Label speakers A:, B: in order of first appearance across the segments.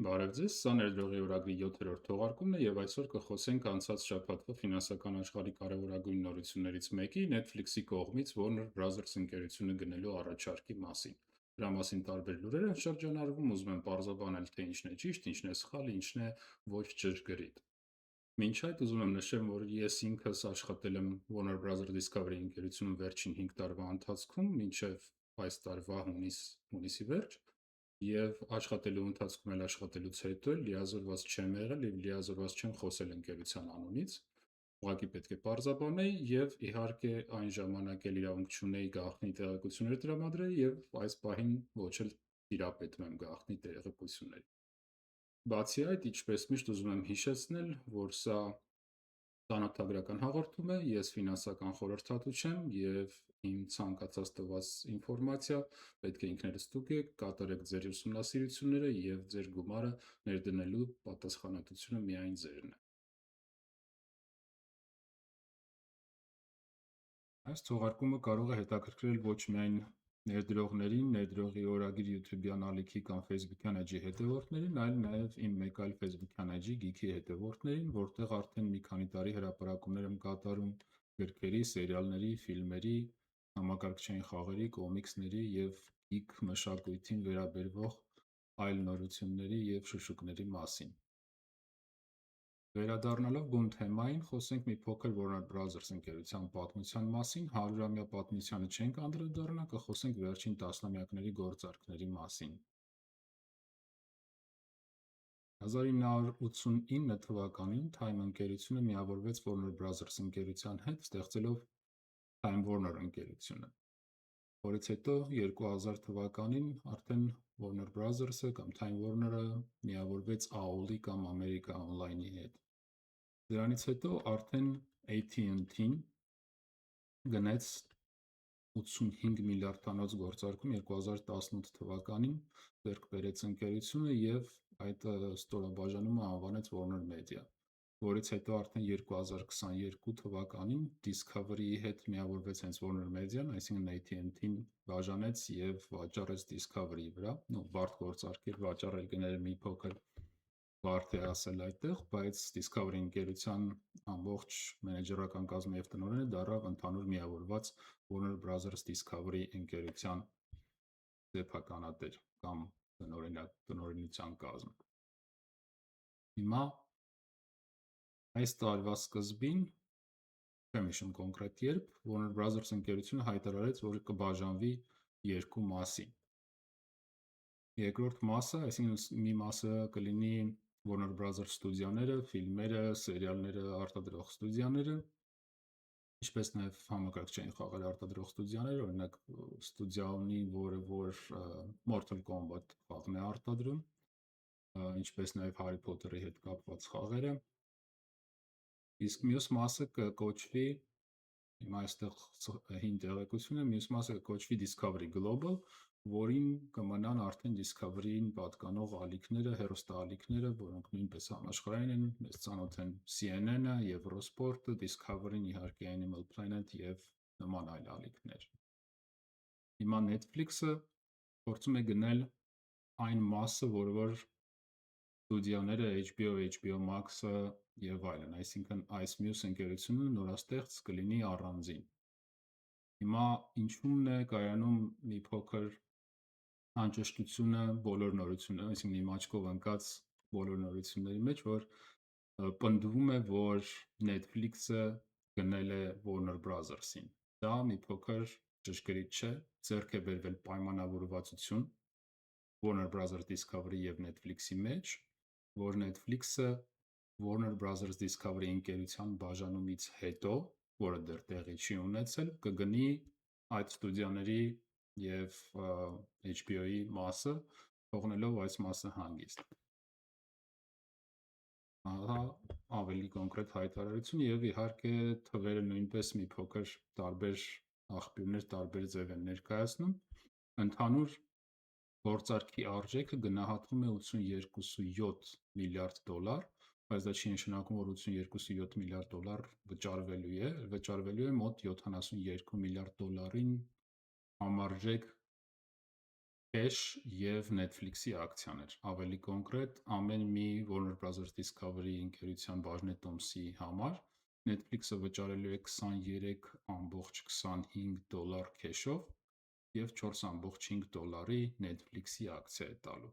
A: Բարև ձեզ, սա ներդրողի օրագրի 7-րդ թողարկումն է և այսօր կխոսենք անցած շաբաթվա ֆինանսական աշխարհի կարևորագույն նորություններից մեկի Netflix-ի կողմից Warner Brothers ընկերությունը գնելու առաջարկի մասին։ Դրա մասին տարբեր լուրեր են շրջանառվում, ուզում եմ պարզաբանել, թե ինչն է ճիշտ, ինչն է սխալ, ինչն է ոչ ճշգրիտ։ Մինչ այդ ուզում եմ նշեմ, որ ես ինքս աշխատել եմ Warner Brothers Discovery ընկերությունում վերջին 5 տարվա ընթացքում, մինչև այս տարվա հունիսի վերջ, և աշխատելու ընթացքում էլ աշխատելուց հետո լիազորված չեմ եղել և լիազորված չեմ խոսել ընկերության անունից, ուղղակի պետք է պարզաբանել և իհարկե այն ժամանակ էլ իրավունք չունեի գաղտնի տեղեկություններ տրամադրել և այս պահին ոչ էլ տիրապետում եմ գաղտնի տեղեկությունների։ Բացի այդ, ինչպես միշտ ուզում եմ հիշեցնել, որ սա ծանոթագրական հաղորդում է, ես ֆինանսական խորհրդատու չեմ և իմ ցանկացած տված ինֆորմացիա պետք է ինքներդ ստուգեք, կատարեք ձեր ուսումնասիրությունները և ձեր գումարը ներդնելու պատասխանատվությունը միայն ձերն է։ Այս թողարկումը կարող է հետաքրքրել ոչ միայն ներդրողներին, ներդրողի օրագիր YouTube-յան ալիքի կամ Facebook-յան էջի հետևորդներին, այլ նաև իմ մեկ այլ Facebook-յան էջի Geek-ի հետևորդներին, որտեղ արդեն մի քանի տարի հրապարակումներ եմ կատարում գրքերի, սերիալների, ֆիլմերի, համակարգչային խաղերի, կոմիքսների և geek մշակույթին վերաբերող այլ նորությունների և շշուկների մասին։ Վերադառնալով բուն թեմային, խոսենք մի փոքր Warner Brothers ընկերության պատմության մասին, 100-ամյա պատմությանը չենք անդրադառնա, կխոսենք վերջին տասնամյակների գործարքների մասին։ 1989 թվականին Time ընկերությունը միավորվեց Warner Brothers ընկերության հետ, ստեղծելով Time Warner ընկերությունը, որից հետո 2000 թվականին արդեն Warner Brothers-ը կամ Time Warner-ը միավորվեց AOL-ի կամ America Online-ի հետ։ Դրանից հետո արդեն AT&T-ն գնեց 85 միլիարդանոց գործարքում 2018 թվականին ձեռք բերեց ընկերությունը և այդ ստորաբաժանումը անվանեց Warner Media, որից հետո արդեն 2022 թվականին Discovery-ի հետ միավորվեց հենց Warner Media-ն, այսինքն AT&T-ն բաժանեց և վաճառեց Discovery-ի վրա, բարդ գործարք էր, վաճառել գները մի փոքր բարդ է ասել այդտեղ, բայց Discovery ընկերության ամբողջ մենեջերական կազմը և տնօրենը դառավ ընդհանուր միավորված Warner Brothers Discovery ընկերության սեփականատեր կամ տնօրենության կազմ։ Հիմա այս տարվա սկզբին, չեմ հիշում կոնկրետ երբ, Warner Brothers ընկերությունը հայտարարեց, որ կբաժանվի երկու մասի։ Երկրորդ մասը, այսինքն մի մասը կլինի Warner Brothers ստուդիաները, ֆիլմերը, սերիալները արտադրող ստուդիաները, ինչպես նաև համակարգչային խաղեր արտադրող ստուդիաները, օրինակ ստուդիա ունի, որ Mortal Kombat խաղն է արտադրում, ինչպես նաև Harry Potter-ի հետ կապված խաղերը, իսկ մյուս մասը կկոչվի, հիմա այստեղ հին տեղեկություն է, մյուս մասը կկոչվի Discovery Global, որին կմնան արդեն Discovery-ին պատկանող ալիքները, հեռուստաալիքները, որոնք նույնպես համաշխարհային են, մեզ ծանոթ են CNN-ը, Eurosport-ը, Discovery-ն, իհարկե Animal Planet և նման այլ ալիքներ։ Հիմա Netflix-ը փորձում է գնել այն մասը, որ ստուդիաները HBO, HBO Max-ը և այլն, այսինքն այս մյուս ընկերությունը նորաստեղծ կլինի առանձին։ Հիմա ինչու՞մն է կայանում մի փոքր անճշտությունը բոլոր նորությունները, այսինքն իմ աչքով ընկած բոլոր նորությունների մեջ, որ պնդվում է, որ Netflix-ը գնել է Warner Brothers-ին։ Դա մի փոքր ճշգրիտ չէ, ձեռք է բերվել պայմանավորվածություն Warner Brothers Discovery և Netflix-ի մեջ, որ Netflix-ը Warner Brothers Discovery ընկերության բաժանումից հետո, որը դեռ տեղի չի ունեցել, կգնի այդ ստուդիաների և HBO-ի մասը, թողնելով այս մասը հանգիստ։ Ահա ավելի կոնկրետ հայտարարություն և իհարկե թվերը նույնպես մի փոքր տարբեր աղբյուրներ տարբեր ձև են ներկայացնում։ Ընդհանուր գործարքի արժեքը գնահատվում է 82.7 միլիարդ դոլար, բայց դա չի նշանակում, որ 82.7 միլիարդ դոլար վճարվելու է մոտ 72 միլիարդ դոլարին համարժեք Cash և Netflix-ի ակցիաներ։ Ավելի կոնկրետ, ամեն մի Warner Bros. Discovery ընկերության բաժնետոմսի համար Netflix-ը վճարելու է $23.25 քեշով և $4.5 Netflix-ի ակցիա է տալու։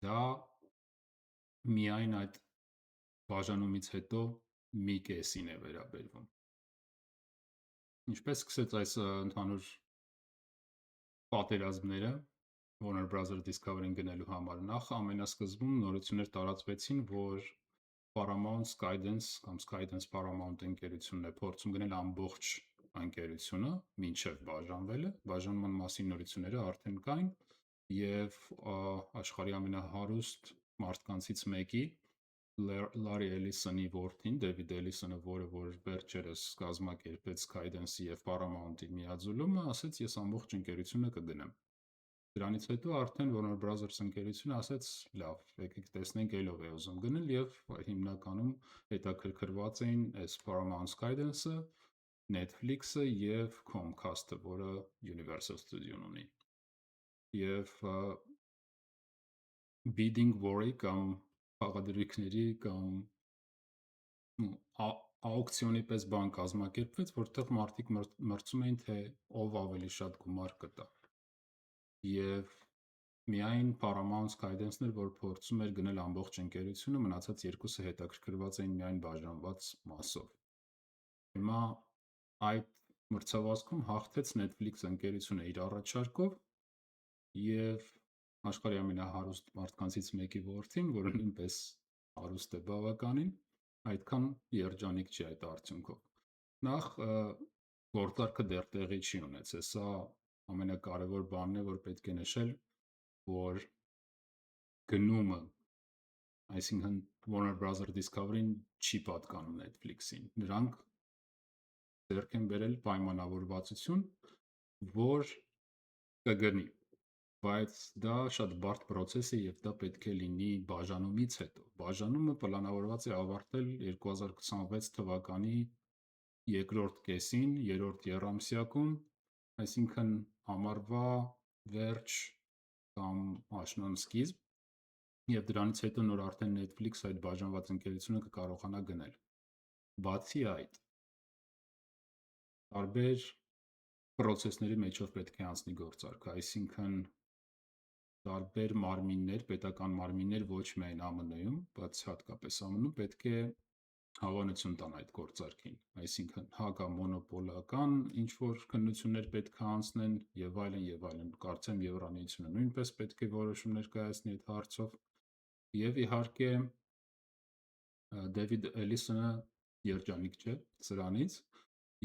A: Դա միայն այդ բաժանումից հետո մի կեսին է վերաբերվում։ Ինչպես սկսեց այս ընդհանուր պատերազմները Warner Bros. Discovery-ին գնելու համար, նախ ամենասկզբում նորություններ տարածվեցին, որ Paramount Skydance կամ Skydance Paramount ընկերությունն է փորձում գնել ամբողջ ընկերությունը մինչև բաժանվելը։ Բաժանման մասին նորությունները արդեն կային և աշխարհի ամենահարուստ մարդկանցից մեկի Larry Ellison-ի որդին David Ellison-ը, որ վերջերս կազմակերպեց Skydance-ի և Paramount-ի միաձուլումը, ասաց ես ամբողջ ընկերությունը կգնեմ։ Դրանից հետո արդեն Warner Bros. Ընկերությունը ասաց լավ, եկեք տեսնենք ով է ուզում գնել և հիմնականում հետաքրքրված էին այս Paramount Skydance-ը, Netflix-ը և Comcast-ը, որը Universal Studio-ն ունի։ Եվ bidding war-ի կամ խաղադրույքների կամ աուկցիոնի պես բան կազմակերպվեց, որտեղ մարդիկ մրցում էին, թե ով ավելի շատ գումար կտա։ Եվ միայն Paramount Skydance-ն էր, որ փորձում էր գնել ամբողջ ընկերությունը, մնացած երկուսը հետաքրքրված էին միայն բաժանված մասով։ Հիմա այդ մրցավազքում հաղթեց Netflix ընկերությունը իր առաջարկով և աշխարհի ամենահարուստ մարդկանցից մեկի որդին, որը նույնպես հարուստ է բավականին, այդքան երջանիկ չի այդ արդյունքով։ Նախ գործարքը դեռ տեղի չի ունեցել, սա ամենակարևոր բանն է, որ պետք է նշել, որ գնումը, այսինքն Warner Bros. Discovery-ն չի պատկանում Netflix-ին։ Նրանք ձեռք են բերել պայմանավորվածություն, որ կգնի, բայց դա շատ բարդ պրոցես է և դա պետք է լինի բաժանումից հետո։ Բաժանումը պլանավորված է ավարտել 2026 թվականի երկրորդ կեսին, երրորդ եռամսյակում, այսինքն ամառվա վերջ կամ աշնան սկիզբ, և դրանից հետո նոր արդեն Netflix այդ բաժանված ընկերությունը կկարողանա գնել։ Բացի այդ, տարբեր պրոցեսների մեջով պետք է անցնի գործարքը, այսինքն տարբեր մարմիններ, պետական մարմիններ ոչ միայն ԱՄՆ-ում, բայց հատկապես ԱՄՆ-ում պետք է հավանություն տան այդ գործարքին, այսինքն հակամոնոպոլական ինչ-որ քննություններ պետք է անցնեն և այլն և այլն, կարծեմ Եվրամիությունը նույնպես պետք է որոշումներ կայացնի այդ հարցով և իհարկե David Ellison-ը երջանիկ չէ սրանից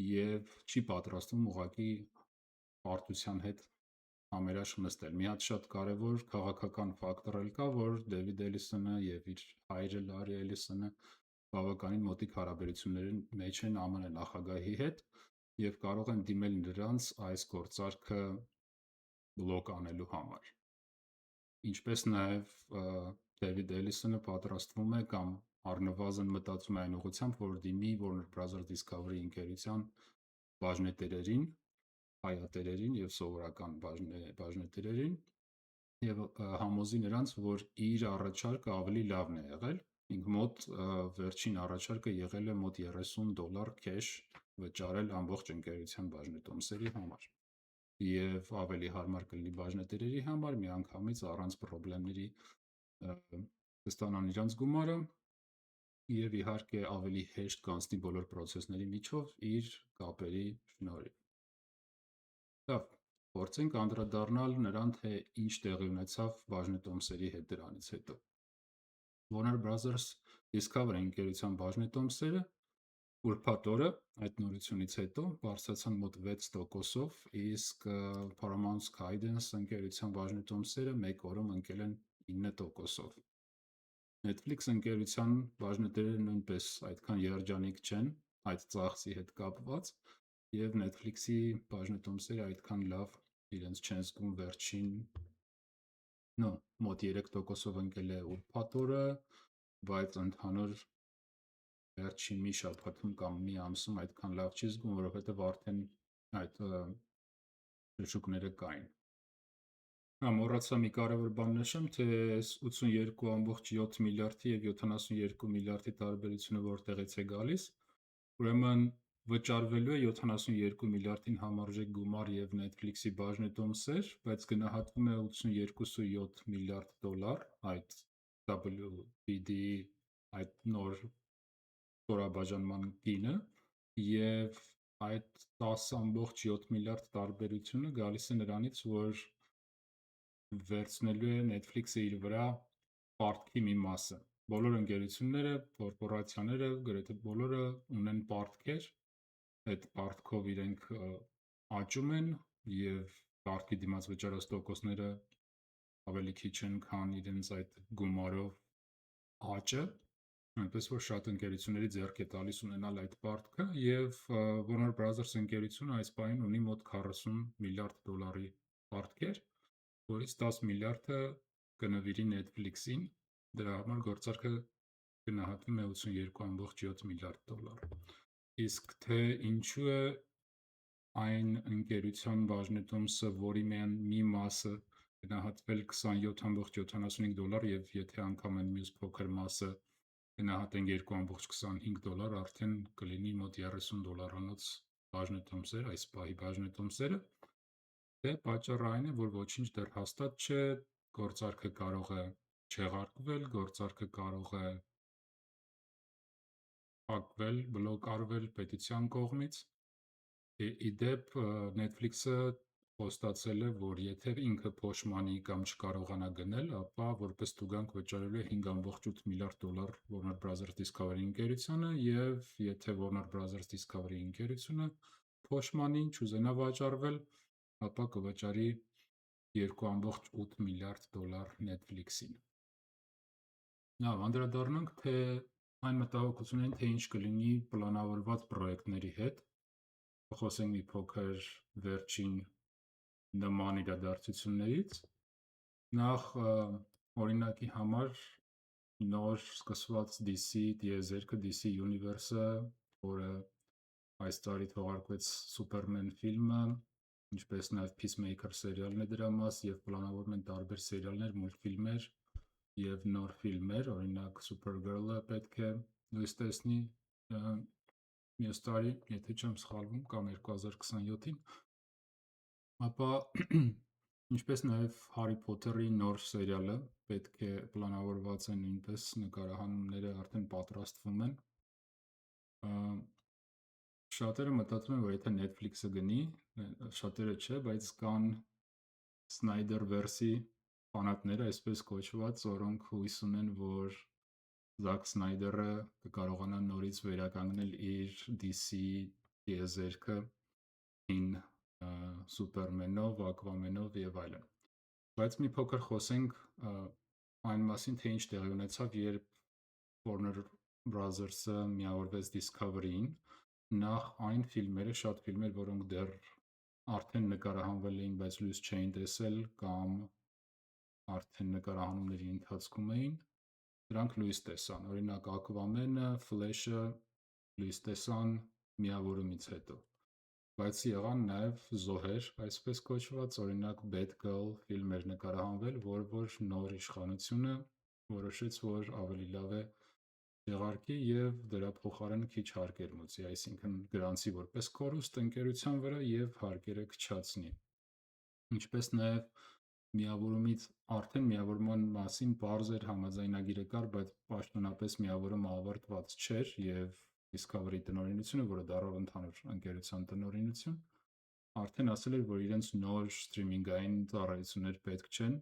A: և չի պատրաստվում ուղղակի պարտության հետ համերաշխ նստել։ Մի հատ շատ կարևոր քաղաքական ֆակտոր էլ կա, որ David Ellison-ը և իր հայրը Larry Ellison-ը բավականին մոտիկ հարաբերությունների մեջ են ԱՄՆ նախագահի հետ և կարող են դիմել նրանց այս գործարքը բլոկ անելու համար։ Ինչպես նաև David Ellison-ը պատրաստվում է կամ առնվազն մտածում է այն ուղղությամբ, որ դիմի Warner Bros. Discovery ընկերության բաժնետերերին, հայատերերին և սովորական բաժնետերերին և համոզի նրանց, որ իր առաջարկը ավելի լավն է եղել, մոտ վերջին առաջարկը եղել է մոտ $30 քեշ վճարել ամբողջ ընկերության բաժնետոմսերի համար և ավելի հարմար կլինի բաժնետերերի համար, միանգամից առանց պրոբլեմների կստանան իրանց գումարը և իհարկե ավելի հեշտ կանցնի բոլոր պրոցեսների միջով իր կապերի շնորհիվ։ Լավ, փորձենք անդրադառնալ նրան, թե ինչ տեղի ունեցավ բաժնետոմսերի հետ դրանից հետո։ Warner Bros. Discovery ընկերության բաժնետոմսերը ուրբաթ օրը այդ նորությունից հետո բարձրացան մոտ 6%-ով, իսկ Paramount Skydance ընկերության բաժնետոմսերը մեկ օրում ընկել են 9%-ով։ Netflix ընկերության բաժնետերերը նույնպես այդքան երջանիկ չեն այդ ծախսի հետ կապված և Netflix-ի բաժնետոմսերը այդքան լավ իրենց չեն զգում վերջին մոտ 3%-ով ընկել է ուրբաթ օրը, բայց ընդհանուր վերջին մի շաբաթում կամ մի ամսում այդքան լավ չի զգում, որովհետև արդեն այդ շշուկները կային։ Մոռացա մի կարևոր բան նշեմ, թե այս 82,7 միլիարդի և 72 միլիարդի տարբերությունը որտեղից է գալիս, ուրեմն վճարվելու է 72 միլիարդին համարժեք գումար և Netflix-ի բաժնետոմսեր, բայց գնահատվում է 82,7 միլիարդ դոլար այդ WBD-ի այդ նոր ստորաբաժանման գինը, և այդ 10,7 միլիարդ տարբերությունը գալիս է նրանից, որ վերցնելու է Netflix-ը իր վրա պարտքի մի մասը։ Բոլոր ընկերությունները, կորպորացիաները, գրեթե բոլորը ունեն պարտքեր, այդ պարտքով իրենք աճում են և պարտքի դիմաց վճարած տոկոսները ավելի քիչ են, քան իրենց այդ գումարով աճը, այնպես որ շատ ընկերությունների ձեռք է տալիս ունենալ այդ պարտքը, և Warner Brothers ընկերությունը այս պահին ունի մոտ 40 միլիարդ դոլարի պարտքեր, որից 10 միլիարդը կնվիրի Netflix-ին, դրա համար գործարքը գնահատվում է 82,7 միլիարդ դոլար։ Իսկ թե ինչու է այն ընկերության բաժնետոմսը, որի միայն մի մասը գնահատվել 27,75 դոլար, և եթե անգամ այն մյուս փոքր մասը գնահատենք 2,25 դոլար, արդեն կլինի մոտ 30 դոլարանոց բաժնետոմսեր, այս պահի բաժնետոմսերը, դե պատճառը այն է, որ ոչինչ դեռ հաստատ չէ, գործարքը կարող է չեղարկվել, գործարքը կարող է փակվել, բլոկարվել պետության կողմից։ Ի դեպ, Netflix-ը խոստացել է, որ եթե ինքը փոշմանի կամ չկարողանա գնել, ապա որպես տուգանք վճարելու է 5,8 միլիարդ դոլար Warner Brothers Discovery ընկերությանը, և եթե Warner Brothers Discovery ընկերությունը փոշմանին չուզենա վաճառվել, ապա կվճարի 2,8 միլիարդ դոլար Netflix-ին։ Լավ, անդրադառնանք այն մտահոգություններին, թե ինչ կլինի պլանավորված պրոյեկտների հետ, խոսենք մի փոքր վերջին նման իրադարձություններից։ Նախ օրինակի համար նոր սկսված DC տիեզերքը, DC Universe-ը, որը այս տարի թողարկվեց Superman ֆիլմը, ինչպես նաև Peacemaker սերիալն է դրա մաս, և պլանավորվում են տարբեր սերիալներ, մուլտֆիլմեր և նոր ֆիլմեր, օրինակ Supergirl-ը պետք է լույս տեսնի մյուս տարի, եթե չեմ սխալվում, կամ 2027-ին, ապա ինչպես նաև Հարի Փոթերի նոր սերիալը պետք է պլանավորված է նույնպես, նկարահանումները արդեն պատրաստվում են։ Շատերը մտածում են, որ եթե Netflix-ը գնի, շատերը չէ, բայց կան Snyderverse-ի ֆանատները, այսպես կոչված, որոնք հույս ունեն, որ Զաք Սնայդերը կկարողանա նորից վերականգնել իր DC տիեզերքը հին Սուպերմենով, Ակվամենով և այլն։ Բայց մի փոքր խոսենք այն մասին, թե ինչ տեղի ունեցավ, երբ Warner Brothers-ը միավորվեց Discovery-ին։ Նախ այն ֆիլմերը, շատ ֆիլմեր, որոնք դեռ արդեն նկարահանվել էին, բայց լույս չէին տեսել կամ արդեն նկարահանումների ընթացքում էին, դրանք լույս տեսան, օրինակ Ակվամենը, Ֆլեշը լույս տեսան միավորումից հետո, բայց եղան նաև զոհեր, այսպես կոչված, օրինակ Batgirl ֆիլմ էր նկարահանվել, որ նոր իշխանությունը որոշեց, որ ավելի լավ է չեղարկի և դրա փոխարեն քիչ հարկեր մուծի, այսինքն գրանցի որպես կորուստ ընկերության վրա և հարկերը քչացնի, ինչպես նաև արդեն միավորման մասին պարզ էր, համաձայնագիրը կար, բայց պաշտոնապես միավորումը ավարտված չէր, և Discovery տնօրինությունը, որը դառավ ընդհանուր ընկերության տնօրինություն, արդեն ասել էր, որ իրենց նոր սթրիմինգային ծառայություններ պետք չեն,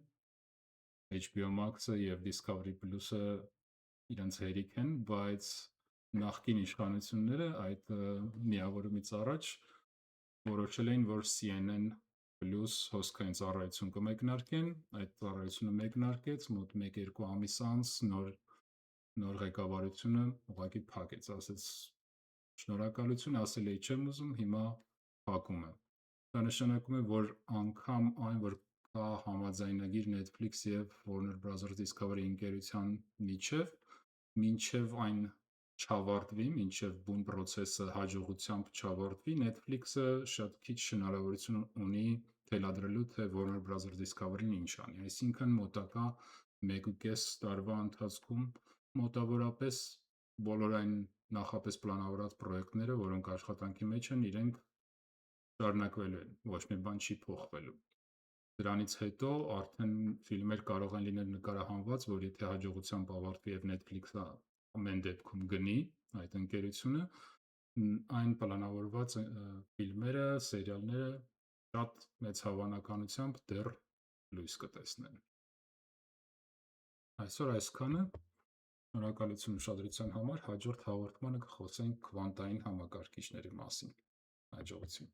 A: HBO Max-ը և Discovery Plus-ը իրենց հերիք են, բայց նախկին իշխանությունները այդ միավորումից առաջ որոշել էին, որ CNN Plus հոսքային ծառայություն կմեկնարկեն, այդ ծառայությունը մեկնարկեց, մոտ 1-2 ամիս անց նոր ղեկավարությունը ուղղակի փակեց, ասեց շնորհակալություն, ասել էի չեմ ուզում, հիմա փակում եմ։ Դա նշանակում է, որ անգամ այն, որ կա համաձայնագիր Netflix և Warner Brothers Discovery ընկերության միջև, մինչև այն չավարտվի, մինչև բուն պրոցեսը հաջողությամբ չավարտվի, Netflix-ը շատ քիչ հնարավորություն ունի թելադրելու, թե Warner Bros. Discovery-ն ինչ անի։ Այսինքն մոտակա 1.5 տարվա ընթացքում մոտավորապես բոլոր այն նախապես պլանավորած պրոյեկտները, որոնք աշխատանքի մեջ են, իրենք շարունակվելու են, ոչ մի բան չի փոխվելու։ Դրանից հետո արդեն ֆիլմեր կարող են լինել նկարահանված, որ եթե հաջողությամբ ավարտվի և Netflix-ը ամեն դեպքում գնի այդ ընկերությունը, այն պլանավորված ֆիլմերը, սերիալները շատ մեծ հավանականությամբ դեռ լույս կտեսնեն։ Այսօր այսքանը, շնորհակալություն ուշադրության համար, հաջորդ հաղորդմանը կխոսենք քվանտային համակարգիչների մասին։ Հաջողություն։